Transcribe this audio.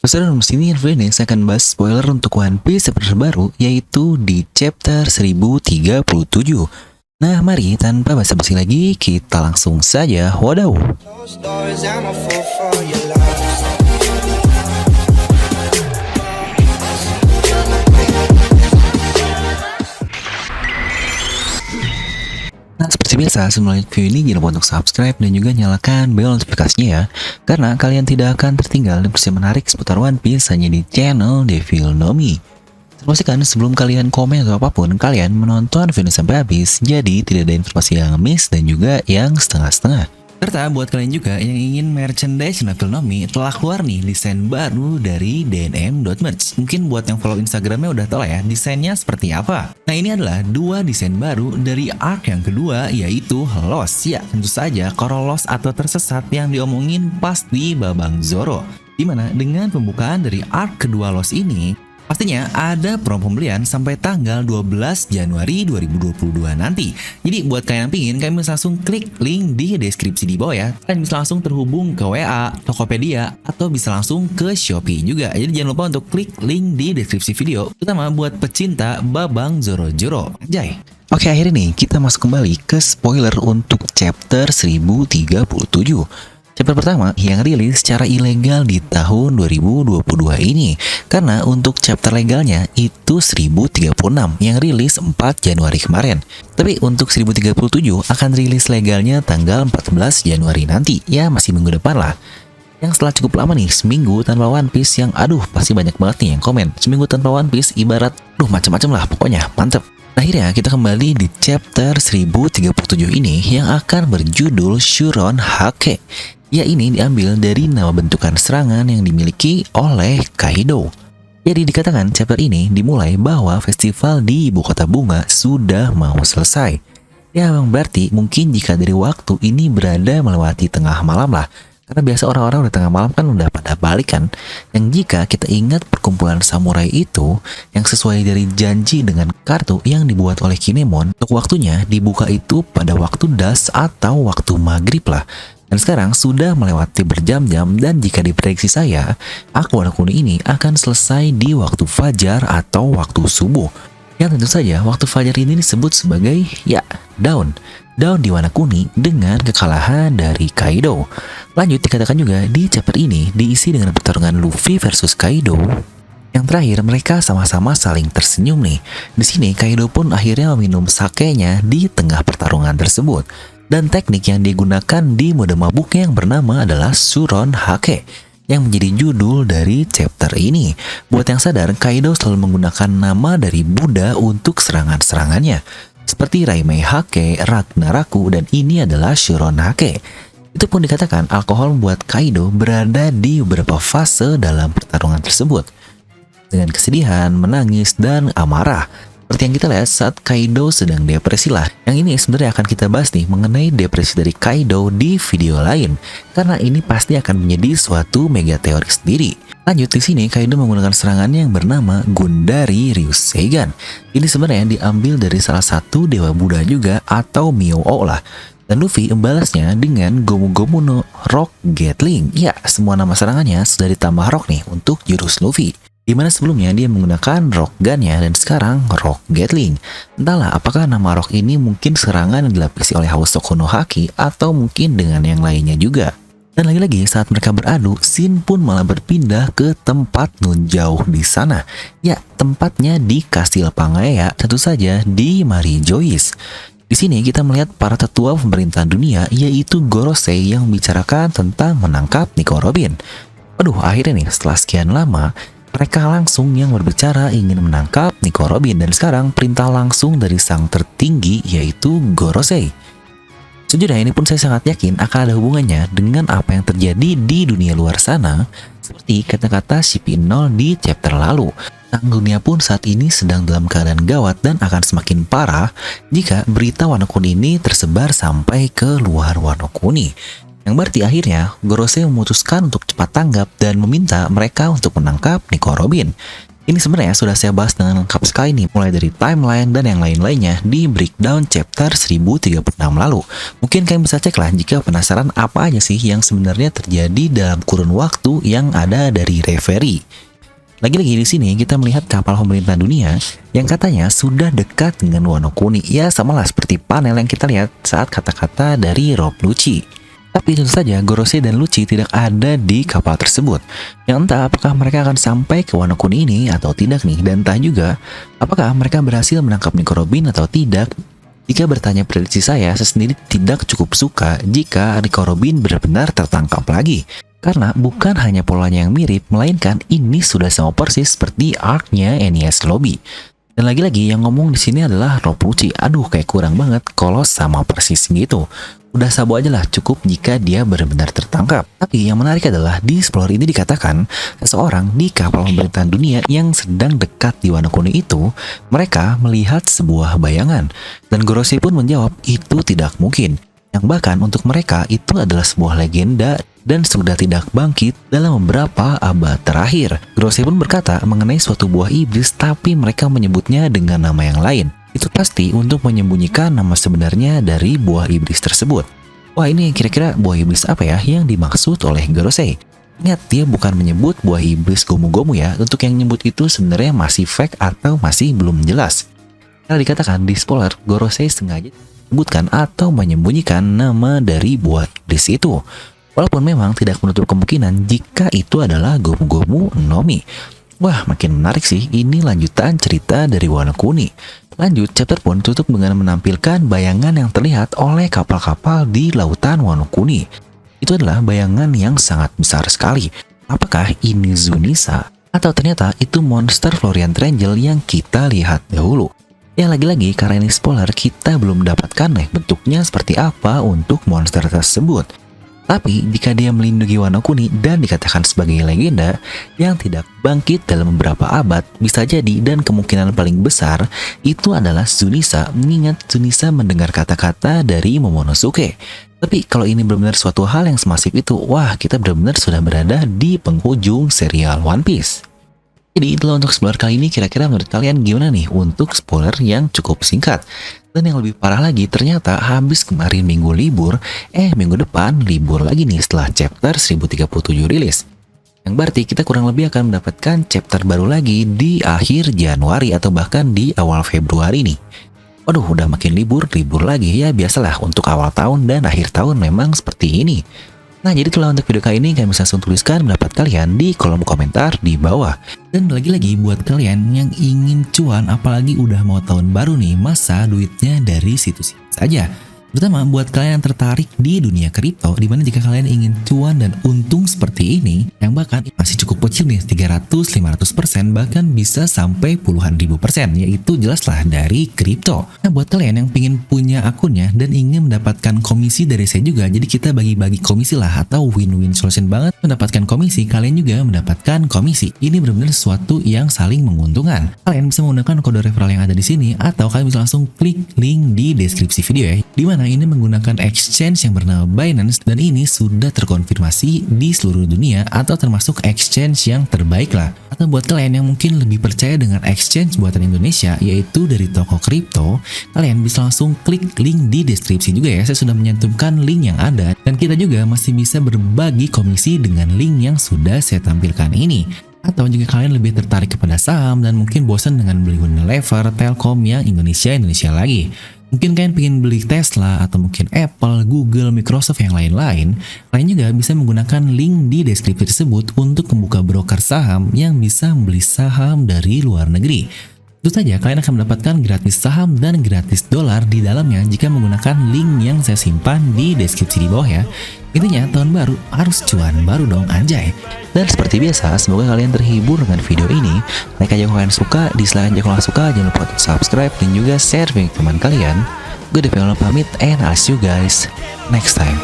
Saudara, sini info ini saya akan bahas spoiler untuk One Piece chapter terbaru, yaitu di chapter 1037. Nah, mari tanpa basa-basi lagi, kita langsung saja wadaw. Nah, seperti biasa, sebelum lanjut video ini jangan lupa untuk subscribe dan juga nyalakan bel notifikasinya ya, karena kalian tidak akan tertinggal informasi menarik seputar One Piece hanya di channel Devil Nomi. Pastikan sebelum kalian komen atau apapun, kalian menonton video sampai habis, jadi tidak ada informasi yang miss dan juga yang setengah-setengah. Serta buat kalian juga yang ingin merchandise Devil Nomi, telah keluar nih desain baru dari dnm.merch. Mungkin buat yang follow Instagramnya udah tau lah ya desainnya seperti apa. Nah, ini adalah dua desain baru dari arc yang kedua, yaitu Lost. Ya, tentu saja kalau Lost atau tersesat yang diomongin pasti Babang Zoro. Dimana dengan pembukaan dari arc kedua Lost ini, pastinya ada promo pembelian sampai tanggal 12 Januari 2022 nanti. Jadi buat kalian yang pingin, kalian bisa langsung klik link di deskripsi di bawah ya. Kalian bisa langsung terhubung ke WA, Tokopedia, atau bisa langsung ke Shopee juga. Jadi jangan lupa untuk klik link di deskripsi video, terutama buat pecinta Babang Zoro-Zoro. Jai. Oke, akhirnya nih kita masuk kembali ke spoiler untuk chapter 1037. Chapter pertama yang rilis secara ilegal di tahun 2022 ini. Karena untuk chapter legalnya itu 1036 yang rilis 4 Januari kemarin. Tapi untuk 1037 akan rilis legalnya tanggal 14 Januari nanti. Ya, masih minggu depan lah. Yang setelah cukup lama nih, seminggu tanpa One Piece yang pasti banyak banget nih yang komen. Seminggu tanpa One Piece ibarat macam-macam lah pokoknya, mantep. Akhirnya kita kembali di chapter 1037 ini yang akan berjudul Shuron Hake. Ya, ini diambil dari nama bentukan serangan yang dimiliki oleh Kaido. Jadi dikatakan chapter ini dimulai bahwa festival di Ibu Kota Bunga sudah mau selesai. Ya, memang berarti mungkin jika dari waktu ini berada melewati tengah malam lah. Karena biasa orang-orang udah tengah malam kan udah pada balik kan. Yang jika kita ingat perkumpulan samurai itu yang sesuai dari janji dengan kartu yang dibuat oleh Kinemon, untuk waktunya dibuka itu pada waktu das atau waktu maghrib lah. Dan sekarang sudah melewati berjam-jam dan jika diprediksi saya, Aku Wano Kuni ini akan selesai di waktu fajar atau waktu subuh. Yang tentu saja waktu fajar ini disebut sebagai dawn di Wano Kuni dengan kekalahan dari Kaido. Lanjut dikatakan juga di chapter ini diisi dengan pertarungan Luffy versus Kaido. Yang terakhir mereka sama-sama saling tersenyum nih. Di sini Kaido pun akhirnya meminum sakenya di tengah pertarungan tersebut. Dan teknik yang digunakan di mode mabuknya yang bernama adalah Shuron Hake yang menjadi judul dari chapter ini. Buat yang sadar, Kaido selalu menggunakan nama dari Buddha untuk serangan-serangannya seperti Raimei Hake, Ragnaraku, dan ini adalah Shuron Hake. Itu pun dikatakan alkohol membuat Kaido berada di beberapa fase dalam pertarungan tersebut, dengan kesedihan, menangis, dan amarah. Seperti yang kita lihat saat Kaido sedang depresi lah. Yang ini sebenarnya akan kita bahas nih mengenai depresi dari Kaido di video lain. Karena ini pasti akan menjadi suatu mega teori sendiri. Lanjut di sini Kaido menggunakan serangannya yang bernama Gundari Ryuseigan. Ini sebenarnya diambil dari salah satu dewa Buddha juga atau Myo-O lah. Dan Luffy membalasnya dengan Gomu Gomu no Rock Gatling. Ya, semua nama serangannya sudah ditambah rock nih untuk jurus Luffy. Dimana sebelumnya dia menggunakan Rock Gun-nya dan sekarang Rock Gatling. Entahlah apakah nama Rock ini mungkin serangan yang dilapisi oleh Hausoku no Haki atau mungkin dengan yang lainnya juga. Dan lagi-lagi saat mereka beradu, Shin pun malah berpindah ke tempat nun jauh di sana. Ya, tempatnya di Kastil Pangaea, tentu saja di Mary Joyce. Di sini kita melihat para tetua pemerintahan dunia, yaitu Gorosei yang membicarakan tentang menangkap Nico Robin. Akhirnya nih setelah sekian lama, mereka langsung yang berbicara ingin menangkap Nico Robin dan sekarang perintah langsung dari sang tertinggi yaitu Gorosei. Sejujurnya ini pun saya sangat yakin akan ada hubungannya dengan apa yang terjadi di dunia luar sana, seperti kata-kata CP0 di chapter lalu. Sang dunia pun saat ini sedang dalam keadaan gawat dan akan semakin parah jika berita Wano Kuni ini tersebar sampai ke luar Wano Kuni. Yang berarti akhirnya Gorosei memutuskan untuk cepat tanggap dan meminta mereka untuk menangkap Nico Robin. Ini sebenarnya sudah saya bahas dengan lengkap sekali nih, mulai dari timeline dan yang lain-lainnya di breakdown chapter 1036 lalu. Mungkin kalian bisa cek lah jika penasaran apa aja sih yang sebenarnya terjadi dalam kurun waktu yang ada dari Reverie. Lagi-lagi di sini kita melihat kapal pemerintah dunia yang katanya sudah dekat dengan Wano Kuni. Ya samalah seperti panel yang kita lihat saat kata-kata dari Rob Lucci. Tapi tentu saja Gorosei dan Lucci tidak ada di kapal tersebut. Yang entah apakah mereka akan sampai ke Wano Kuni ini atau tidak nih. Dan entah juga apakah mereka berhasil menangkap Nico Robin atau tidak. Jika bertanya prediksi saya sendiri tidak cukup suka jika Nico Robin benar-benar tertangkap lagi. Karena bukan hanya polanya yang mirip, melainkan ini sudah sama persis seperti arc-nya Enies Lobby. Dan lagi-lagi yang ngomong di sini adalah Rob Lucci. Aduh, kayak kurang banget kalau sama persis gitu. Udah sabu aja lah cukup jika dia benar-benar tertangkap. Tapi yang menarik adalah di Explorer ini dikatakan seseorang di kapal pemerintahan dunia yang sedang dekat di Wano Kuni itu, mereka melihat sebuah bayangan. Dan Gorosei pun menjawab itu tidak mungkin. Yang bahkan untuk mereka itu adalah sebuah legenda dan sudah tidak bangkit dalam beberapa abad terakhir. Gorosei pun berkata mengenai suatu buah iblis tapi mereka menyebutnya dengan nama yang lain. Itu pasti untuk menyembunyikan nama sebenarnya dari buah iblis tersebut. Wah, ini kira-kira buah iblis apa ya yang dimaksud oleh Gorosei? Ingat, dia bukan menyebut buah iblis Gomu-Gomu ya. Untuk yang nyebut itu sebenarnya masih fake atau masih belum jelas. Karena dikatakan di spoiler, Gorosei sengaja menyebutkan atau menyembunyikan nama dari buah iblis itu. Walaupun memang tidak menutup kemungkinan jika itu adalah Gomu-Gomu no Mi. Wah, makin menarik sih. Ini lanjutan cerita dari Wano Kuni. Lanjut, chapter pun tutup dengan menampilkan bayangan yang terlihat oleh kapal-kapal di lautan Wano Kuni. Itu adalah bayangan yang sangat besar sekali. Apakah ini Zunisa? Atau ternyata itu monster Florian Triangle yang kita lihat dahulu? Ya lagi-lagi karena ini spoiler, kita belum mendapatkan bentuknya seperti apa untuk monster tersebut. Tapi jika dia melindungi Wano Kuni dan dikatakan sebagai legenda yang tidak bangkit dalam beberapa abad, bisa jadi dan kemungkinan paling besar itu adalah Zunisa, mengingat Zunisa mendengar kata-kata dari Momonosuke. Tapi kalau ini benar-benar suatu hal yang semasif itu, wah kita benar-benar sudah berada di penghujung serial One Piece. Jadi itulah untuk spoiler kali ini, kira-kira menurut kalian gimana nih untuk spoiler yang cukup singkat? Dan yang lebih parah lagi, ternyata habis kemarin minggu libur, minggu depan libur lagi nih setelah chapter 1037 rilis. Yang berarti kita kurang lebih akan mendapatkan chapter baru lagi di akhir Januari atau bahkan di awal Februari nih. Waduh, udah makin libur lagi ya, biasalah untuk awal tahun dan akhir tahun memang seperti ini. Nah, jadi itulah untuk video kali ini. Kalian bisa langsung tuliskan pendapat kalian di kolom komentar di bawah. Dan lagi-lagi buat kalian yang ingin cuan, apalagi udah mau tahun baru nih, masa duitnya dari situs saja. Terutama buat kalian yang tertarik di dunia kripto, dimana jika kalian ingin cuan dan untung seperti ini, yang bahkan masih cukup kecil nih, 300-500%, bahkan bisa sampai puluhan ribu persen, yaitu jelaslah dari kripto. Nah, buat kalian yang ingin punya akunnya dan ingin mendapatkan komisi dari saya juga, jadi kita bagi-bagi komisi lah, atau win-win solution banget. Mendapatkan komisi, kalian juga mendapatkan komisi. Ini benar-benar sesuatu yang saling menguntungkan. Kalian bisa menggunakan kode referral yang ada di sini, atau kalian bisa langsung klik link di deskripsi video ya, dimana ini menggunakan exchange yang bernama Binance dan ini sudah terkonfirmasi di seluruh dunia atau termasuk exchange yang terbaik lah. Atau buat kalian yang mungkin lebih percaya dengan exchange buatan Indonesia yaitu dari toko kripto, kalian bisa langsung klik link di deskripsi juga ya. Saya sudah menyantumkan link yang ada dan kita juga masih bisa berbagi komisi dengan link yang sudah saya tampilkan ini. Atau jika kalian lebih tertarik kepada saham dan mungkin bosan dengan beli Unilever, Telkom yang Indonesia lagi. Mungkin kalian pengen beli Tesla atau mungkin Apple, Google, Microsoft yang lain-lain, kalian juga bisa menggunakan link di deskripsi tersebut untuk membuka broker saham yang bisa membeli saham dari luar negeri. Tentu saja kalian akan mendapatkan gratis saham dan gratis dolar di dalamnya jika menggunakan link yang saya simpan di deskripsi di bawah ya. Intinya tahun baru harus cuan baru dong, anjay. Dan seperti biasa, semoga kalian terhibur dengan video ini. Like aja kalau kalian suka, dislike aja kalau suka, jangan lupa untuk subscribe dan juga share ke teman kalian. Gue Devil pamit and I'll see you guys next time.